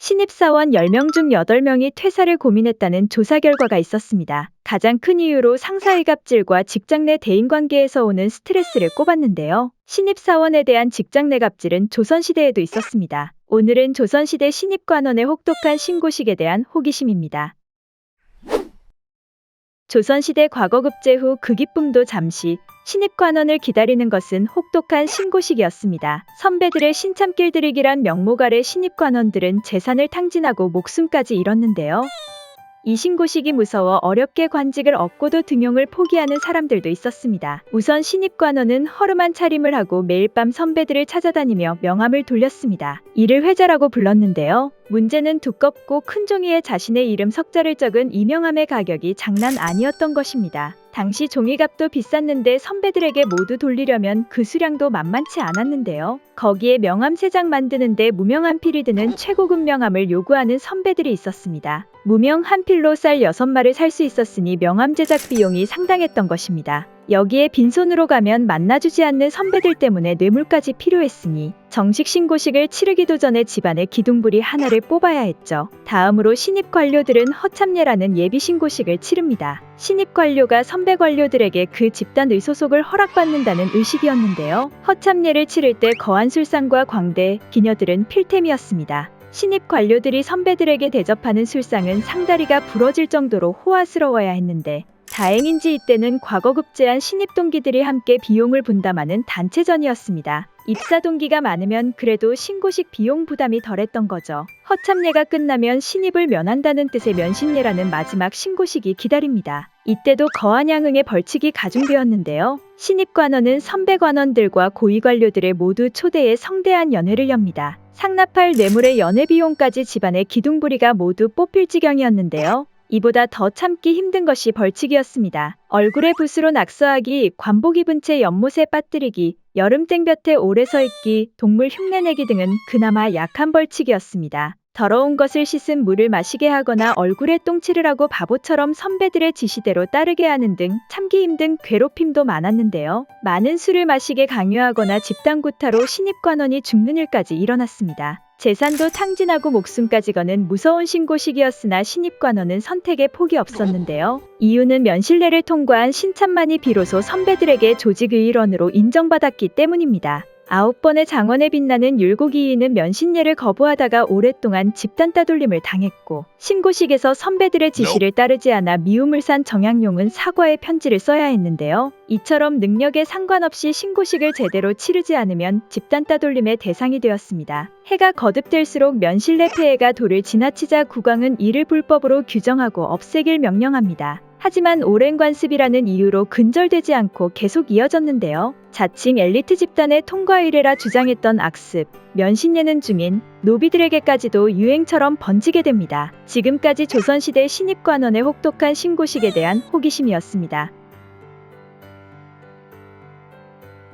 신입사원 10명 중 8명이 퇴사를 고민했다는 조사 결과가 있었습니다. 가장 큰 이유로 상사의 갑질과 직장 내 대인관계에서 오는 스트레스를 꼽았는데요. 신입사원에 대한 직장 내 갑질은 조선시대에도 있었습니다. 오늘은 조선시대 신입관원의 혹독한 신고식에 대한 호기심입니다. 조선시대 과거급제 후 그 기쁨도 잠시, 신입관원을 기다리는 것은 혹독한 신고식이었습니다. 선배들의 신참길 들이기란 명목 아래 신입관원들은 재산을 탕진하고 목숨까지 잃었는데요. 이 신고식이 무서워 어렵게 관직을 얻고도 등용을 포기하는 사람들도 있었습니다. 우선 신입관원은 허름한 차림을 하고 매일 밤 선배들을 찾아다니며 명함을 돌렸습니다. 이를 회자라고 불렀는데요. 문제는 두껍고 큰 종이에 자신의 이름 석자를 적은 이 명함의 가격이 장난 아니었던 것입니다. 당시 종이값도 비쌌는데 선배들에게 모두 돌리려면 그 수량도 만만치 않았는데요. 거기에 명함 3장 만드는데 무명 한 필이 드는 최고급 명함을 요구하는 선배들이 있었습니다. 무명 한 필로 쌀 6마를 살 수 있었으니 명함 제작 비용이 상당했던 것입니다. 여기에 빈손으로 가면 만나주지 않는 선배들 때문에 뇌물까지 필요했으니 정식 신고식을 치르기도 전에 집안에 기둥부리 하나를 뽑아야 했죠. 다음으로 신입 관료들은 허참례라는 예비 신고식을 치릅니다. 신입 관료가 선배 관료들에게 그 집단 의소속을 허락받는다는 의식이었는데요. 허참례를 치를 때 거한 술상과 광대, 기녀들은 필템이었습니다. 신입 관료들이 선배들에게 대접하는 술상은 상다리가 부러질 정도로 호화스러워야 했는데 다행인지 이때는 과거급제한 신입 동기들이 함께 비용을 분담하는 단체전이었습니다. 입사 동기가 많으면 그래도 신고식 비용 부담이 덜했던 거죠. 허참례가 끝나면 신입을 면한다는 뜻의 면신례라는 마지막 신고식이 기다립니다. 이때도 거한 양흥의 벌칙이 가중되었는데요. 신입관원은 선배 관원들과 고위 관료들을 모두 초대해 성대한 연회를 엽니다. 상납할 뇌물의 연회 비용까지 집안의 기둥부리가 모두 뽑힐 지경이었는데요. 이보다 더 참기 힘든 것이 벌칙이었습니다. 얼굴에 붓으로 낙서하기, 관복 입은 채 연못에 빠뜨리기, 여름 땡볕에 오래 서 있기, 동물 흉내내기 등은 그나마 약한 벌칙이었습니다. 더러운 것을 씻은 물을 마시게 하거나 얼굴에 똥칠을 하고 바보처럼 선배들의 지시대로 따르게 하는 등 참기 힘든 괴롭힘도 많았는데요. 많은 술을 마시게 강요하거나 집단 구타로 신입관원이 죽는 일까지 일어났습니다. 재산도 탕진하고 목숨까지 거는 무서운 신고식이었으나 신입관원은 선택에 폭이 없었는데요. 이유는 면실례를 통과한 신참만이 비로소 선배들에게 조직의 일원으로 인정받았기 때문입니다. 9번의 장원에 빛나는 율곡이인은 면신례를 거부하다가 오랫동안 집단 따돌림을 당했고 신고식에서 선배들의 지시를 따르지 않아 미움을 산 정약용은 사과의 편지를 써야 했는데요. 이처럼 능력에 상관없이 신고식을 제대로 치르지 않으면 집단 따돌림의 대상이 되었습니다. 해가 거듭될수록 면실례 폐해가 도를 지나치자 국왕은 이를 불법으로 규정하고 없애길 명령합니다. 하지만 오랜 관습이라는 이유로 근절되지 않고 계속 이어졌는데요. 자칭 엘리트 집단의 통과 의례라 주장했던 악습, 면신례는 중인 노비들에게까지도 유행처럼 번지게 됩니다. 지금까지 조선시대 신입관원의 혹독한 신고식에 대한 호기심이었습니다.